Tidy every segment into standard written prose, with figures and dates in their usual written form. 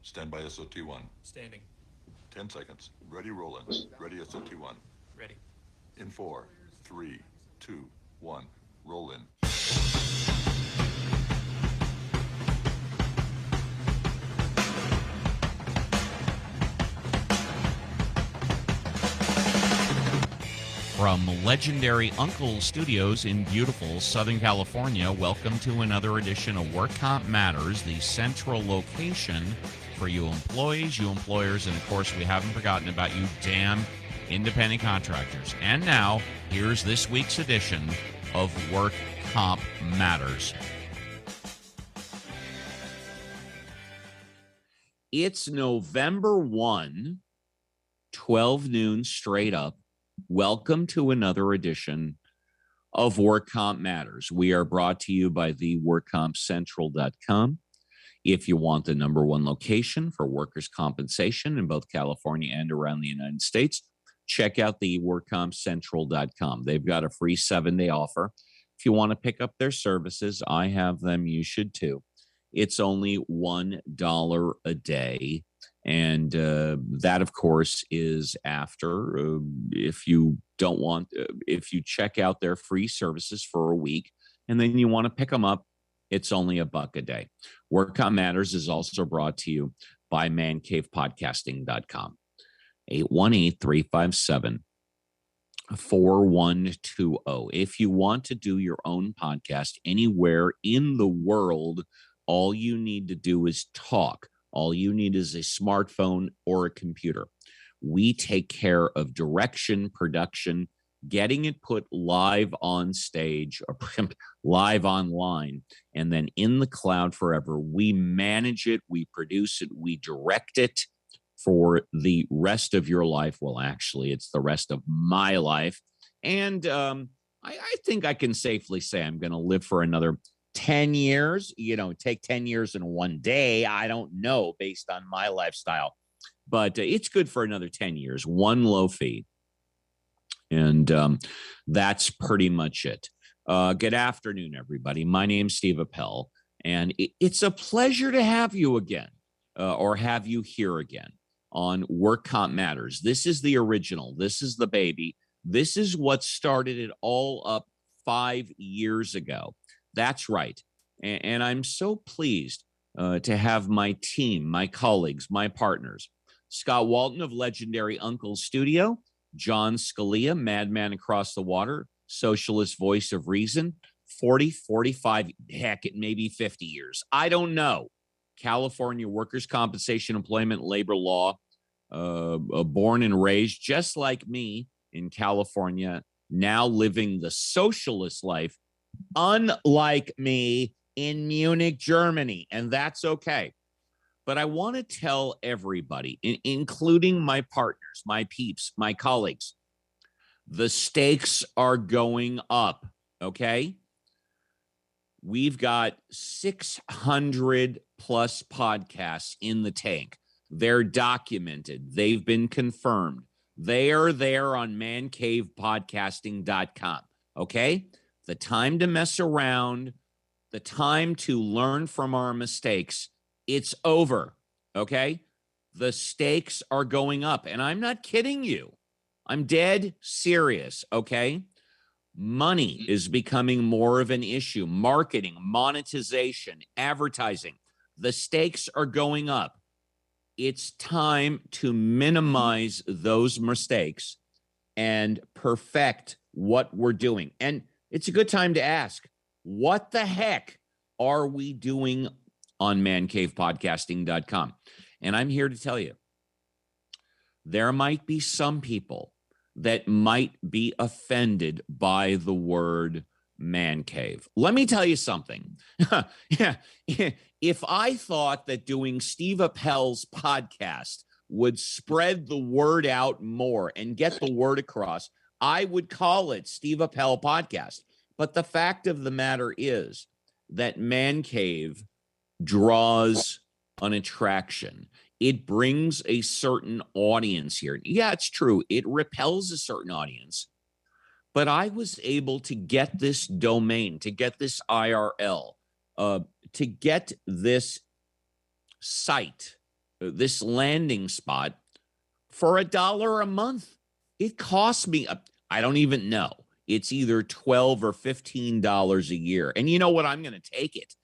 Stand by SOT1. Standing. 10 seconds. Ready, rolling. Ready, SOT1. Ready. In 4, 3, 2, 1. Roll in. From legendary Uncle Studios in beautiful Southern California, welcome to another edition of Work Comp Matters, the central location for you employees, you employers, and of course, we haven't forgotten about you damn independent contractors. And now, here's this week's edition of Work Comp Matters. It's November 1, 12 noon straight up. Welcome to another edition of Work Comp Matters. We are brought to you by the workcompcentral.com. If you want the number one location for workers' compensation in both California and around the United States, check out the workcompcentral.com. They've got a free 7-day offer. If you want to pick up their services, I have them. You should too. It's only $1 a day. And that, of course, is after if you don't want, if you check out their free services for a week and then you want to pick them up, it's only $1 a day. WorkComp Matters is also brought to you by mancavepodcasting.com. 818-357-4120. If you want to do your own podcast anywhere in the world, all you need to do is talk. All you need is a smartphone or a computer. We take care of direction, production, getting it put live on stage or live online, and then in the cloud forever. We manage it, we produce it, we direct it for the rest of your life. Well, actually, it's the rest of my life. And I think I can safely say I'm going to live for another 10 years, take 10 years in one day. I don't know based on my lifestyle, but it's good for another 10 years, one low fee. And that's pretty much it. Good afternoon, everybody. My name's Steve Appel, and it's a pleasure to have you again or have you here again on Work Comp Matters. This is the original. This is the baby. This is what started it all up 5 years ago. That's right. And I'm so pleased to have my team, my colleagues, my partners, Scott Walton of legendary Uncle Studio, John Scalia, madman across the water, socialist voice of reason, 40, 45, heck, it may be 50 years. I don't know. California workers' compensation, employment, labor law, born and raised just like me in California, now living the socialist life, unlike me in Munich, Germany, and that's okay. But I want to tell everybody, including my partners, my peeps, my colleagues, the stakes are going up, okay? We've got 600 plus podcasts in the tank. They're documented. They've been confirmed. They are there on mancavepodcasting.com, okay? The time to mess around, the time to learn from our mistakes, it's over, okay? The stakes are going up, and I'm not kidding you. I'm dead serious, okay? Money is becoming more of an issue. Marketing, monetization, advertising. The stakes are going up. It's time to minimize those mistakes and perfect what we're doing. And it's a good time to ask, what the heck are we doing on mancavepodcasting.com? And I'm here to tell you, there might be some people that might be offended by the word man cave. Let me tell you something. Yeah, if I thought that doing Steve Appel's podcast would spread the word out more and get the word across, I would call it Steve Appel Podcast. But the fact of the matter is that man cave draws an attraction. It brings a certain audience here. Yeah, it's true. It repels a certain audience. But I was able to get this domain, to get this IRL, to get this site this landing spot for $1 a month. It costs me, I don't even know. It's either $12 or $15 a year. And you know what? I'm going to take it,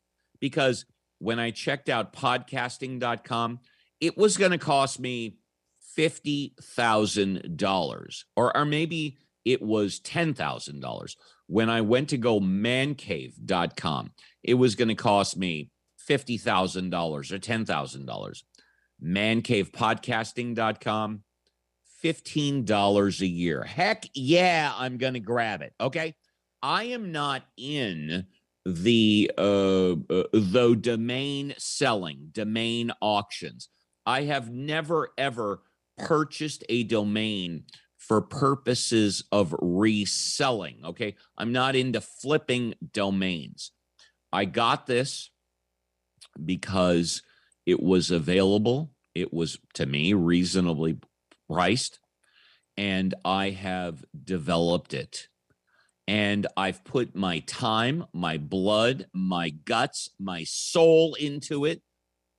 because when I checked out podcasting.com, it was going to cost me $50,000, or maybe it was $10,000. When I went to go mancave.com, it was going to cost me $50,000 or $10,000. Mancavepodcasting.com, $15 a year. Heck yeah, I'm going to grab it. Okay. I am not in the domain selling, domain auctions. I have never, ever purchased a domain for purposes of reselling. Okay. I'm not into flipping domains. I got this because it was available. It was, to me, reasonably priced, and I have developed it. And I've put my time, my blood, my guts, my soul into it.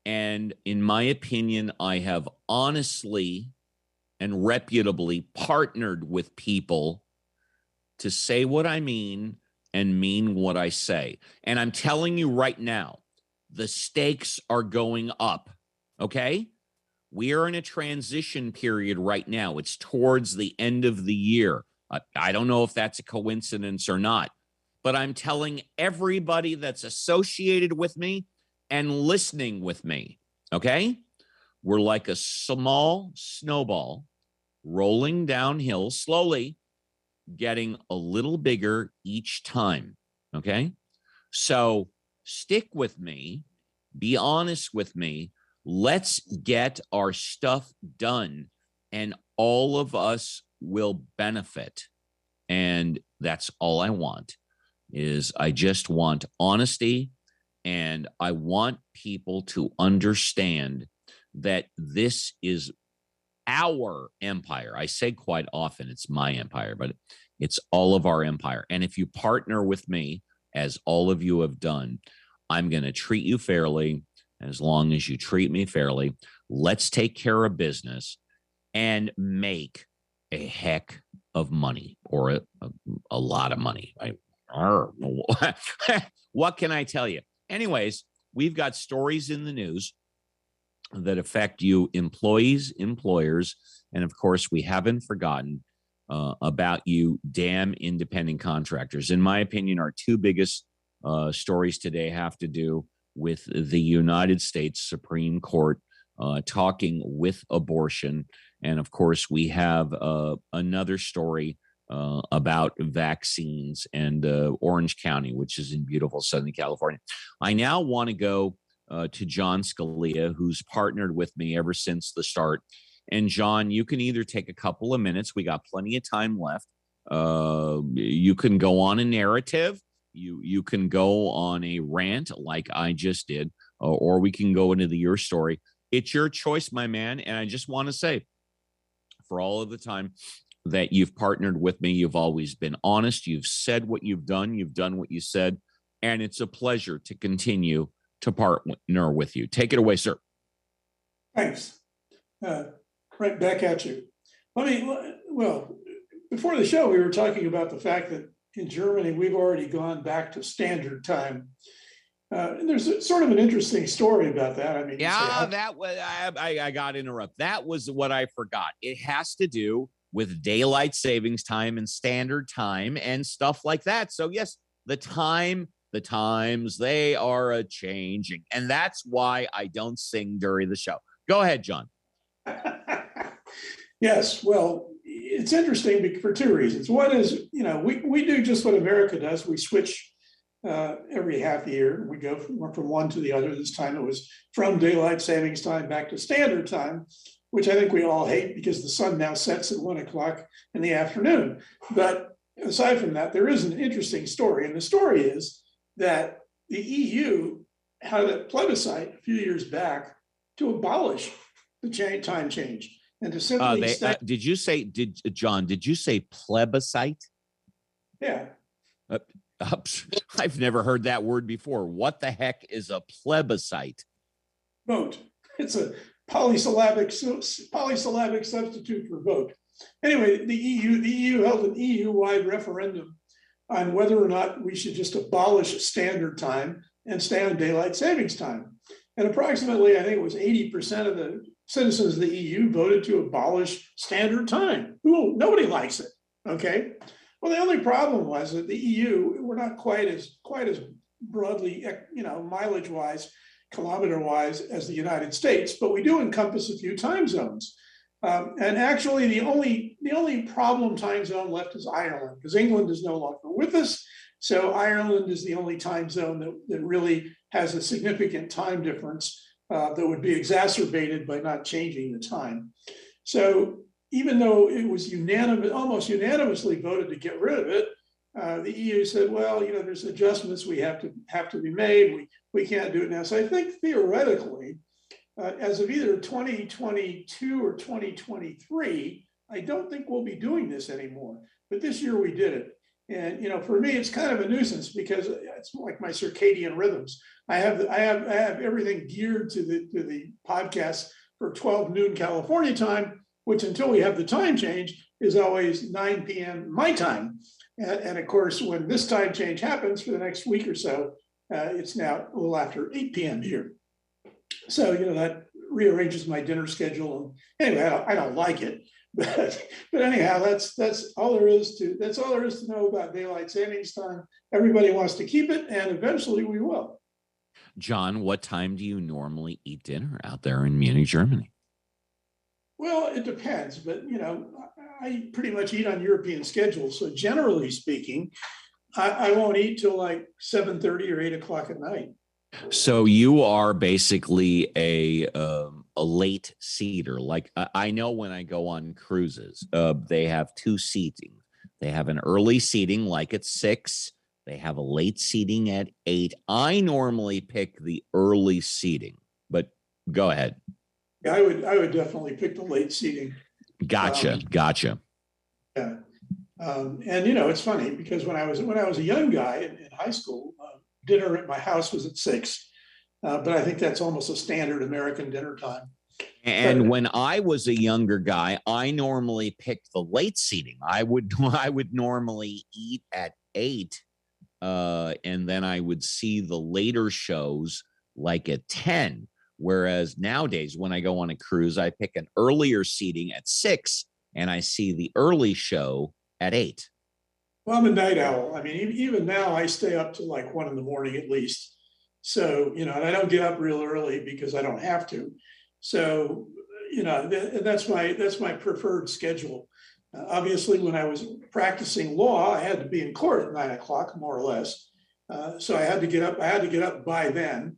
And in my opinion, I have honestly and reputably partnered with people to say what I mean and mean what I say. And I'm telling you right now, the stakes are going up. Okay? We are in a transition period right now. It's towards the end of the year. I don't know if that's a coincidence or not, but I'm telling everybody that's associated with me and listening with me, okay? We're like a small snowball rolling downhill slowly, getting a little bigger each time, okay? So stick with me, be honest with me. Let's get our stuff done, and all of us will benefit. And that's all I want. Is I just want honesty, and I want people to understand that this is our empire. I say quite often it's my empire, but it's all of our empire. And if you partner with me, as all of you have done, I'm going to treat you fairly. As long as you treat me fairly, let's take care of business and make a heck of money, or a lot of money. What can I tell you? Anyways, we've got stories in the news that affect you, employees, employers, and of course, we haven't forgotten about you, damn independent contractors. In my opinion, our two biggest stories today have to do with the United States Supreme Court talking with abortion. And of course, we have another story about vaccines and Orange County, which is in beautiful Southern California. I now want to go to John Scalia, who's partnered with me ever since the start. And John, you can either take a couple of minutes. We got plenty of time left. You can go on a narrative. You can go on a rant like I just did, or we can go into your story. It's your choice, my man. And I just want to say, for all of the time that you've partnered with me, you've always been honest. You've said what you've done what you said. And it's a pleasure to continue to partner with you. Take it away, sir. Thanks. Right back at you. Well, before the show, we were talking about the fact that in Germany, we've already gone back to standard time. And there's sort of an interesting story about that. I mean, yeah, that was, I got to interrupt. That was what I forgot. It has to do with daylight savings time and standard time and stuff like that. So yes, the times, they are changing. And that's why I don't sing during the show. Go ahead, John. Yes, well, it's interesting for two reasons. One is, we do just what America does. We switch every half year. We go from one to the other. This time it was from daylight savings time back to standard time, which I think we all hate because the sun now sets at 1 o'clock in the afternoon. But aside from that, there is an interesting story. And the story is that the EU had a plebiscite a few years back to abolish the time change and to simply did you say plebiscite? Yeah. I've never heard that word before. What the heck is a plebiscite? Vote. It's a polysyllabic substitute for vote. Anyway, the EU held an EU-wide referendum on whether or not we should just abolish standard time and stay on daylight savings time. And approximately, I think it was 80% of the citizens of the EU voted to abolish standard time. Nobody likes it, okay? Well, the only problem was that the EU were not quite as broadly, mileage-wise, kilometer-wise as the United States, but we do encompass a few time zones. And actually, the only problem time zone left is Ireland, because England is no longer with us. So Ireland is the only time zone that really has a significant time difference that would be exacerbated by not changing the time. So even though it was almost unanimously voted to get rid of it, the EU said, well, there's adjustments we have to be made. We can't do it now. So I think theoretically, as of either 2022 or 2023, I don't think we'll be doing this anymore. But this year we did it. And for me, it's kind of a nuisance because it's like my circadian rhythms. I have everything geared to the podcast for 12 noon California time, which until we have the time change is always 9 p.m. my time. And of course, when this time change happens for the next week or so, it's now a little after 8 p.m. here. So, that rearranges my dinner schedule. And anyway, I don't like it, but anyhow, that's all there is to know about daylight savings time. Everybody wants to keep it, and eventually we will. John, what time do you normally eat dinner out there in Munich, Germany? Well, it depends, but I pretty much eat on European schedules. So generally speaking, I won't eat till like 7:30 or 8 o'clock at night. So you are basically a late seater. Like I know when I go on cruises, they have two seating. They have an early seating like at 6. They have a late seating at 8. I normally pick the early seating, but go ahead. Yeah, I would definitely pick the late seating. Gotcha. Yeah. And it's funny because when I was a young guy in high school, dinner at my house was at 6, but I think that's almost a standard American dinner time. And when I was a younger guy, I normally picked the late seating. I would normally eat at 8, and then I would see the later shows like at 10. Whereas nowadays, when I go on a cruise, I pick an earlier seating at 6, and I see the early show at 8. Well, I'm a night owl. I mean, even now I stay up to like 1 in the morning at least. So, and I don't get up real early because I don't have to. So, that's my preferred schedule. Obviously, when I was practicing law, I had to be in court at 9 o'clock, more or less. So I had to get up by then.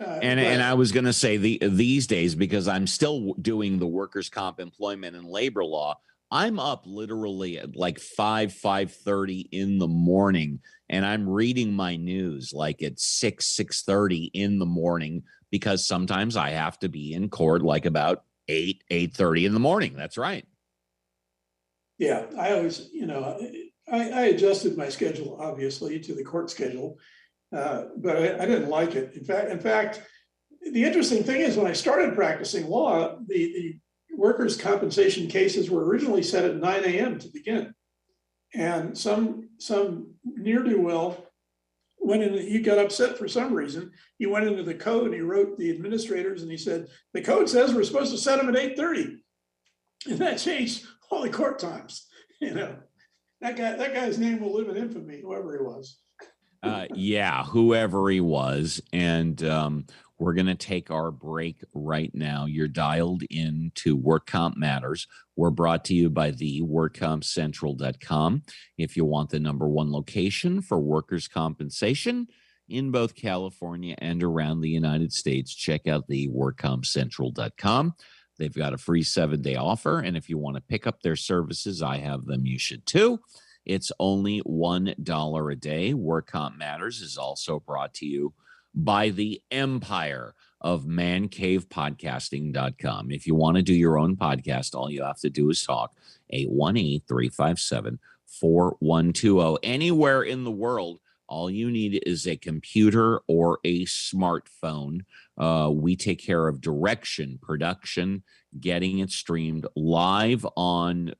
And I was going to say these days, because I'm still doing the workers' comp employment and labor law, I'm up literally at like 5:30 in the morning, and I'm reading my news like at 6:30 in the morning, because sometimes I have to be in court like about 8:30 in the morning. That's right. Yeah, I always, I adjusted my schedule obviously to the court schedule, but I didn't like it. In fact, the interesting thing is when I started practicing law, the workers' compensation cases were originally set at 9 a.m. to begin. And some ne'er-do-well went in, he got upset for some reason. He went into the code and he wrote the administrators and he said, the code says we're supposed to set them at 8:30. And that changed all the court times. That guy's name will live in infamy, whoever he was. Yeah, whoever he was. And we're going to take our break right now. You're dialed in to Work Comp Matters. We're brought to you by the workcompcentral.com. If you want the #1 location for workers' compensation in both California and around the United States, check out the workcompcentral.com. They've got a free 7-day offer. And if you want to pick up their services, I have them. You should too. It's only $1 a day. Work Comp Matters is also brought to you by the empire of mancavepodcasting.com. If you want to do your own podcast, all you have to do is talk 818-357-4120. Anywhere in the world, All you need is a computer or a smartphone. We take care of direction, production, getting it streamed live on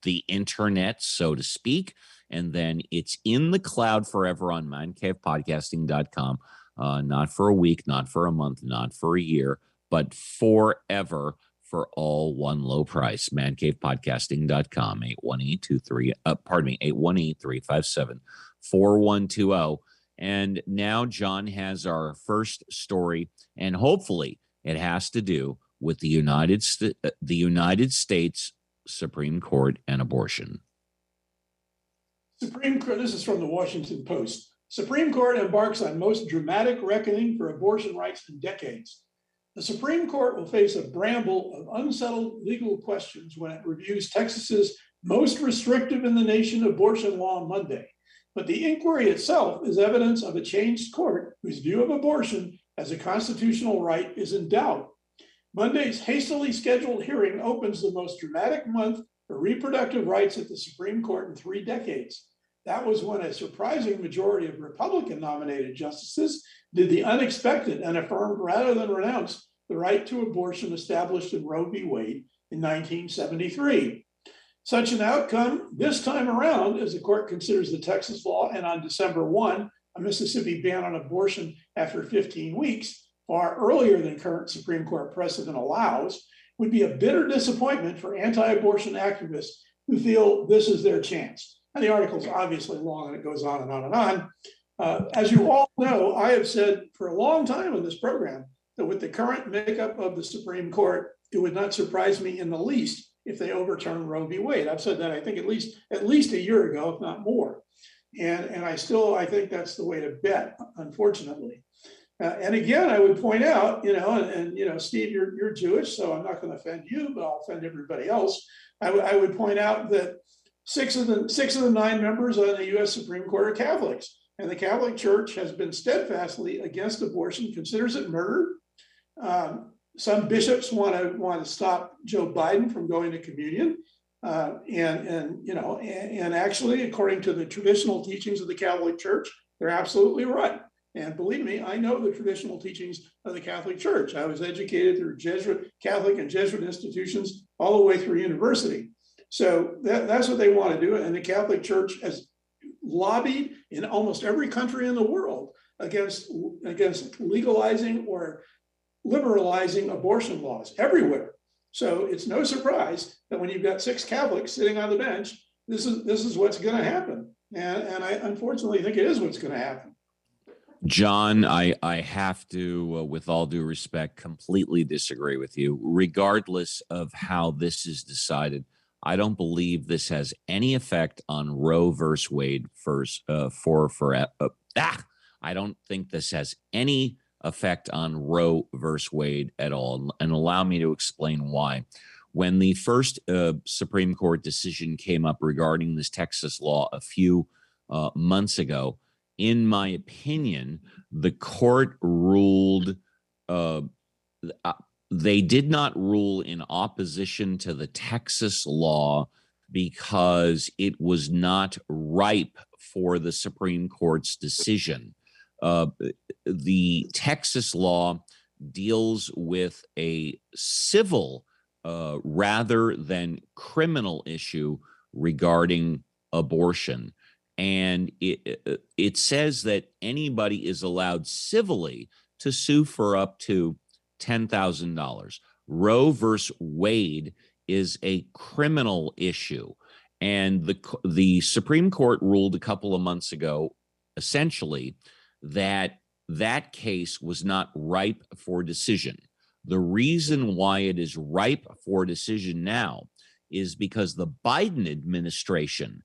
the internet, so to speak. And then it's in the cloud forever on mancavepodcasting.com. Not for a week, not for a month, not for a year, but forever for all one low price. Mancavepodcasting.com, 818-357-4120. And now John has our first story, and hopefully it has to do with the United States Supreme Court and abortion. Supreme Court, this is from the Washington Post. Supreme Court embarks on most dramatic reckoning for abortion rights in decades. The Supreme Court will face a bramble of unsettled legal questions when it reviews Texas's most restrictive in the nation abortion law on Monday. But the inquiry itself is evidence of a changed court whose view of abortion as a constitutional right is in doubt. Monday's hastily scheduled hearing opens the most dramatic month for reproductive rights at the Supreme Court in 3 decades. That was when a surprising majority of Republican-nominated justices did the unexpected and affirmed rather than renounced the right to abortion established in Roe v. Wade in 1973. Such an outcome this time around, as the court considers the Texas law and on December 1, a Mississippi ban on abortion after 15 weeks, far earlier than current Supreme Court precedent allows, would be a bitter disappointment for anti-abortion activists who feel this is their chance. And the article is obviously long and it goes on and on and on. As you all know, I have said for a long time on this program that with the current makeup of the Supreme Court, it would not surprise me in the least if they overturn Roe v. Wade. I've said that I think at least a year ago, if not more. And I think that's the way to bet, unfortunately. And again, I would point out, Steve, you're Jewish, so I'm not going to offend you, but I'll offend everybody else. I would point out that six of the 9 members on the U.S. Supreme Court are Catholics, and the Catholic Church has been steadfastly against abortion, considers it murder. Some bishops want to stop Joe Biden from going to communion, and actually, according to the traditional teachings of the Catholic Church, they're absolutely right. And believe me, I know the traditional teachings of the Catholic Church. I was educated through Catholic and Jesuit institutions all the way through university. So that's what they want to do. And the Catholic Church has lobbied in almost every country in the world against legalizing or liberalizing abortion laws everywhere. So it's no surprise that when you've got 6 Catholics sitting on the bench, this is what's going to happen. And I unfortunately think it is what's going to happen. John, I have to, with all due respect, completely disagree with you. Regardless of how this is decided, I don't believe this has any effect on Roe versus Wade I don't think this has any effect on Roe versus Wade at all. And allow me to explain why. When the first Supreme Court decision came up regarding this Texas law a few months ago, in my opinion, the court ruled, they did not rule in opposition to the Texas law because it was not ripe for the Supreme Court's decision. The Texas law deals with a civil rather than criminal issue regarding abortion. And it says that anybody is allowed civilly to sue for up to $10,000. Roe versus Wade is a criminal issue. And the Supreme Court ruled a couple of months ago, essentially, that case was not ripe for decision. The reason why it is ripe for decision now is because the Biden administration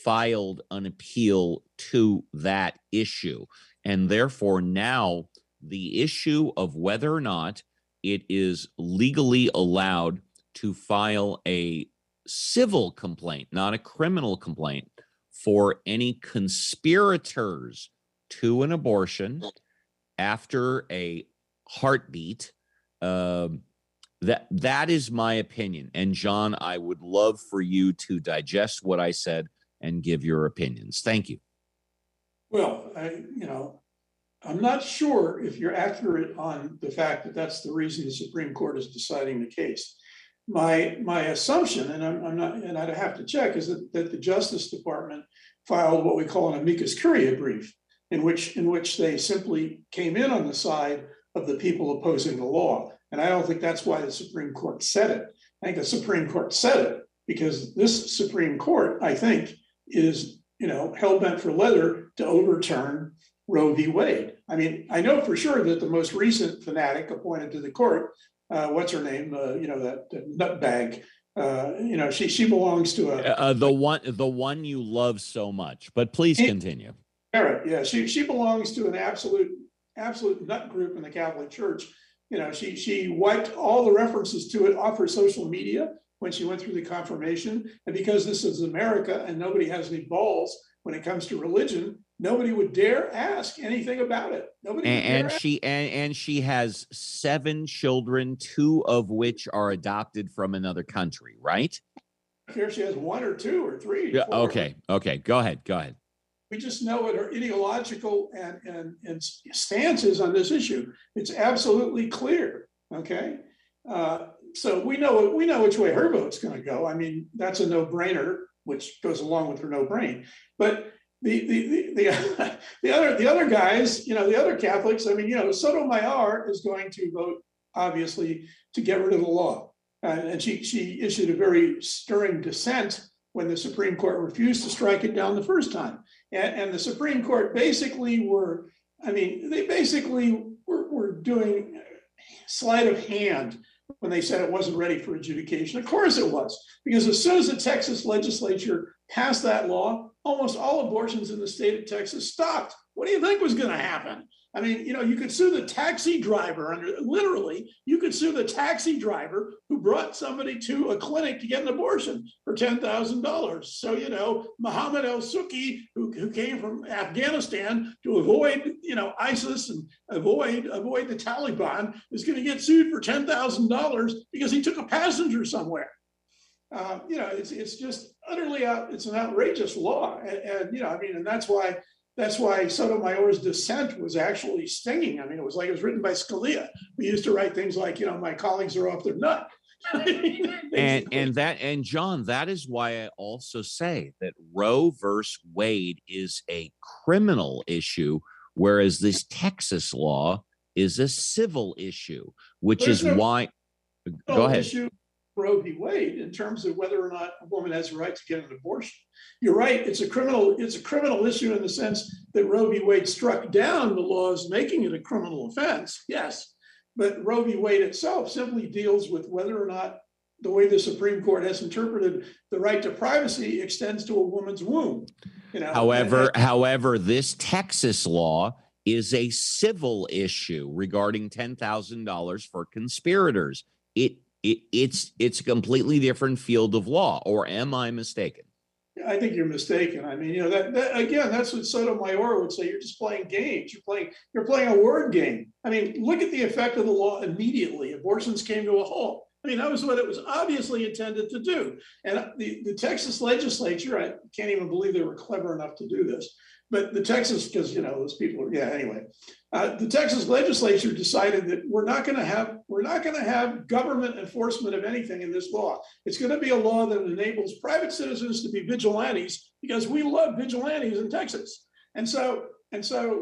filed an appeal to that issue. And therefore, now the issue of whether or not it is legally allowed to file a civil complaint, not a criminal complaint, for any conspirators to an abortion after a heartbeat, that is my opinion. And John, I would love for you to digest what I said and give your opinions. Thank you. Well, I'm not sure if you're accurate on the fact that that's the reason the Supreme Court is deciding the case. My assumption, and I'm not, and I'd have to check, is that the Justice Department filed what we call an amicus curiae brief, in which they simply came in on the side of the people opposing the law. And I don't think that's why the Supreme Court said it. I think the Supreme Court said it because this Supreme Court, I think, is hell-bent for leather to overturn Roe v. Wade. I mean, I know for sure that the most recent fanatic appointed to the court, what's her name? That nutbag. She belongs to the one you love so much. But please continue. Barrett, yeah, she belongs to an absolute nut group in the Catholic Church. She wiped all the references to it off her social media when she went through the confirmation. And because this is America and nobody has any balls when it comes to religion, nobody would dare ask anything about it. She has 7 children, 2 of which are adopted from another country, right? Here she has 1 or 2 or 3. Yeah, 4. Okay. Go ahead. We just know what her ideological and stance is on this issue. It's absolutely clear. Okay. So we know which way her vote's going to go. I mean, that's a no-brainer, which goes along with her no-brain. But the other guys, the other Catholics, I mean, Sotomayor is going to vote, obviously, to get rid of the law. And she issued a very stirring dissent when the Supreme Court refused to strike it down the first time. And the Supreme Court basically were doing sleight of hand when they said it wasn't ready for adjudication. Of course it was, because as soon as the Texas legislature passed that law, almost all abortions in the state of Texas stopped. What do you think was going to happen? I mean, you could sue the taxi driver you could sue the taxi driver who brought somebody to a clinic to get an abortion for $10,000. So, Muhammad al-Suki, who came from Afghanistan to avoid, ISIS and avoid the Taliban, is going to get sued for $10,000 because he took a passenger somewhere. It's just utterly it's an outrageous law. And that's why Sotomayor's dissent was actually stinging. I mean, it was written by Scalia. We used to write things like, my colleagues are off their nut. and John, that is why I also say that Roe versus Wade is a criminal issue, whereas this Texas law is a civil issue, which is why. Go ahead. Issue Roe v. Wade in terms of whether or not a woman has a right to get an abortion. You're right. It's a criminal issue in the sense that Roe v. Wade struck down the laws making it a criminal offense. Yes. But Roe v. Wade itself simply deals with whether or not the way the Supreme Court has interpreted the right to privacy extends to a woman's womb. However, this Texas law is a civil issue regarding $10,000 for conspirators. It's a completely different field of law, or am I mistaken? I think you're mistaken. I mean, that again, that's what Sotomayor would say. You're just playing games. You're playing a word game. I mean, look at the effect of the law immediately. Abortions came to a halt. I mean, that was what it was obviously intended to do. And the Texas legislature, I can't even believe they were clever enough to do this. But the Texas, because those people, anyway, the Texas legislature decided that we're not going to have government enforcement of anything in this law. It's going to be a law that enables private citizens to be vigilantes because we love vigilantes in Texas. And so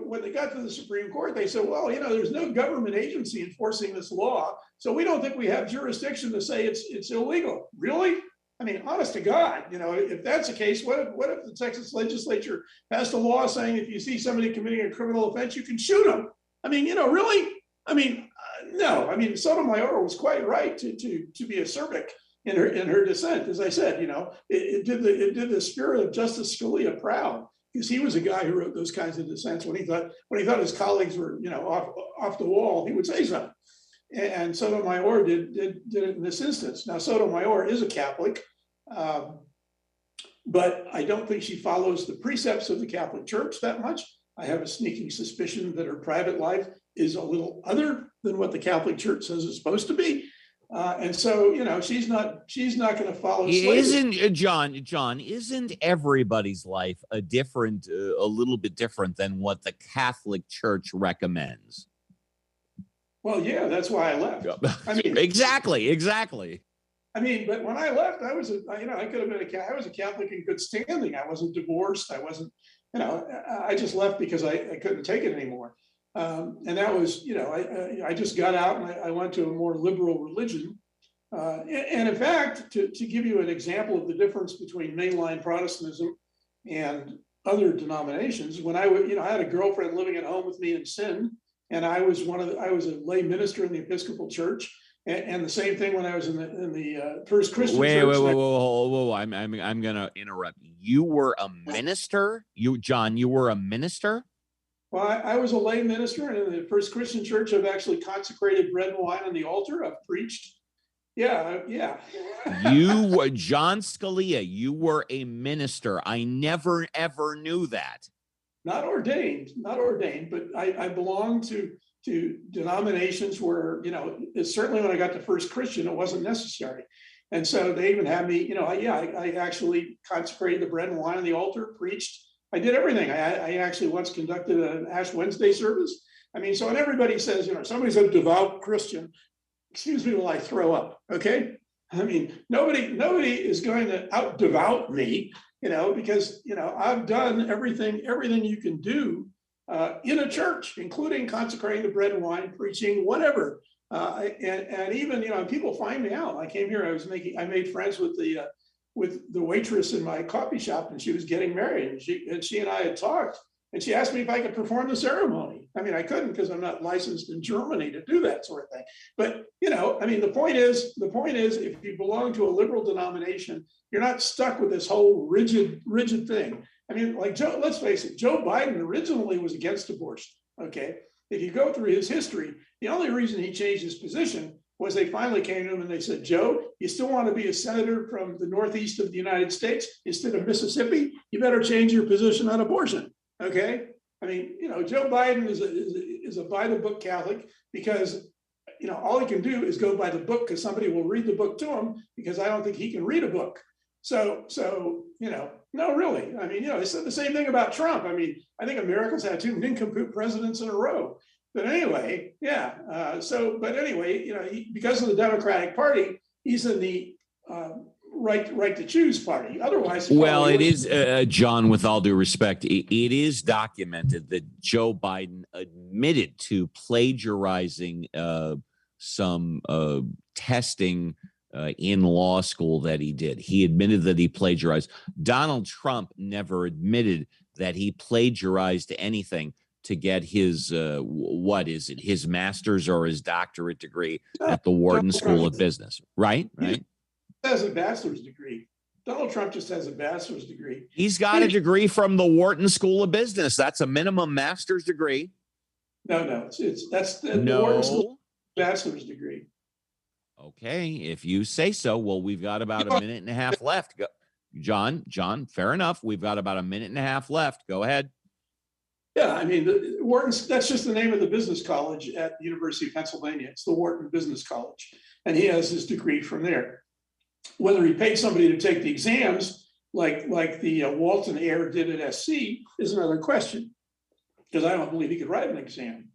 when they got to the Supreme Court, they said, well, there's no government agency enforcing this law, so we don't think we have jurisdiction to say it's illegal. Really? I mean, honest to God, if that's the case, what if the Texas legislature passed a law saying if you see somebody committing a criminal offense, you can shoot them? I mean, really? I mean, no. I mean, Sotomayor was quite right to be acerbic in her dissent. As I said, it did the spirit of Justice Scalia proud, because he was a guy who wrote those kinds of dissents when he thought his colleagues were off the wall. He would say so. And Sotomayor did it in this instance. Now, Sotomayor is a Catholic. But I don't think she follows the precepts of the Catholic Church that much. I have a sneaking suspicion that her private life is a little other than what the Catholic Church says it's supposed to be. And so, she's not going to follow slavery. Isn't John, isn't everybody's life a little bit different than what the Catholic Church recommends? Well, yeah, that's why I left. I mean, exactly. I mean, but when I left, I was, I could have been I was a Catholic in good standing. I wasn't divorced. I wasn't, I just left because I couldn't take it anymore. And that was, I just got out and I went to a more liberal religion. And in fact, to give you an example of the difference between mainline Protestantism and other denominations, when I had a girlfriend living at home with me in sin, and I was a lay minister in the Episcopal Church. And the same thing when I was in the First Christian Church. Whoa! I'm gonna interrupt. You were a minister, John. You were a minister. Well, I was a lay minister, and in the First Christian Church, I've actually consecrated bread and wine on the altar. I've preached. Yeah. You were John Scalia. You were a minister. I never ever knew that. Not ordained, but I belong to denominations where, certainly when I got to First Christian, it wasn't necessary. And so they even had me, I actually consecrated the bread and wine on the altar, preached. I did everything. I actually once conducted an Ash Wednesday service. I mean, so when everybody says, somebody's a devout Christian, excuse me while I throw up, okay? I mean, nobody is going to out devout me, because, I've done everything you can do in a church, including consecrating the bread and wine, preaching, whatever. And even, people find me out. I came here, I made friends with the waitress in my coffee shop, and she was getting married, and she and I had talked, and she asked me if I could perform the ceremony. I mean, I couldn't because I'm not licensed in Germany to do that sort of thing. But, the point is, if you belong to a liberal denomination, you're not stuck with this whole rigid thing. I mean, like let's face it, Joe Biden originally was against abortion, okay? If you go through his history, the only reason he changed his position was they finally came to him and they said, Joe, you still want to be a senator from the Northeast of the United States instead of Mississippi? You better change your position on abortion, okay? I mean, Joe Biden is a by-the-book Catholic because, all he can do is go by the book because somebody will read the book to him, because I don't think he can read a book. So, no, really. I mean, they said the same thing about Trump. I mean, I think Americans had 2 nincompoop presidents in a row. But anyway, yeah. But anyway, because of the Democratic Party, he's in the right to choose party. Otherwise, well, it is, John, with all due respect, it is documented that Joe Biden admitted to plagiarizing some testing in law school that he did. He admitted that he plagiarized. Donald Trump never admitted that he plagiarized anything to get his, his master's or his doctorate degree at the Wharton School of Business, right? He has a bachelor's degree. Donald Trump just has a bachelor's degree. He's got a degree from the Wharton School of Business. That's a minimum master's degree. No, that's the Wharton School bachelor's degree. Okay, if you say so. Well, we've got about a minute and a half left. John, fair enough. We've got about a minute and a half left. Go ahead. Yeah, I mean, the Wharton, that's just the name of the business college at the University of Pennsylvania. It's the Wharton Business College. And he has his degree from there. Whether he paid somebody to take the exams like the Walton heir did at SC is another question, because I don't believe he could write an exam.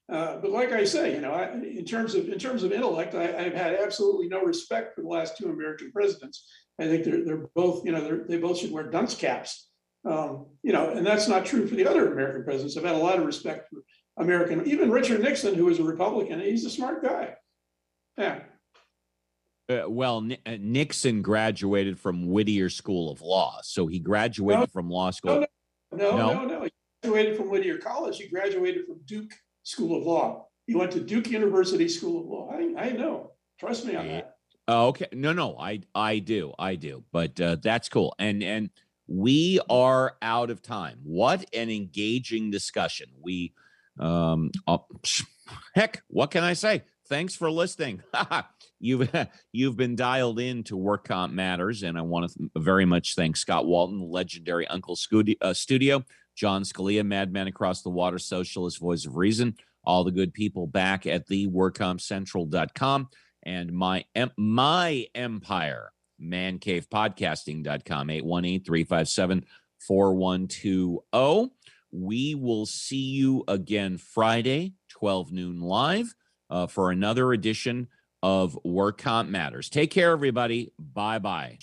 But like I say, in terms of intellect, I've had absolutely no respect for the last 2 American presidents. I think they're both, they both should wear dunce caps. And that's not true for the other American presidents. I've had a lot of respect for even Richard Nixon, who was a Republican. He's a smart guy. Yeah. Nixon graduated from Whittier School of Law, so he graduated from law school. No. He graduated from Whittier College. He graduated from Duke School of Law. He went to Duke University School of Law. I know. Trust me on that. Okay. No, I do. But that's cool. And we are out of time. What an engaging discussion. Heck, what can I say? Thanks for listening. You've been dialed in to Work Comp Matters, and I want to very much thank Scott Walton, legendary Uncle Studio, John Scalia, madman across the water, socialist voice of reason, all the good people back at the workcompcentral.com, and my empire, mancavepodcasting.com, 818-357-4120. We will see you again Friday, 12 noon live, for another edition of Work Comp Matters. Take care, everybody. Bye-bye.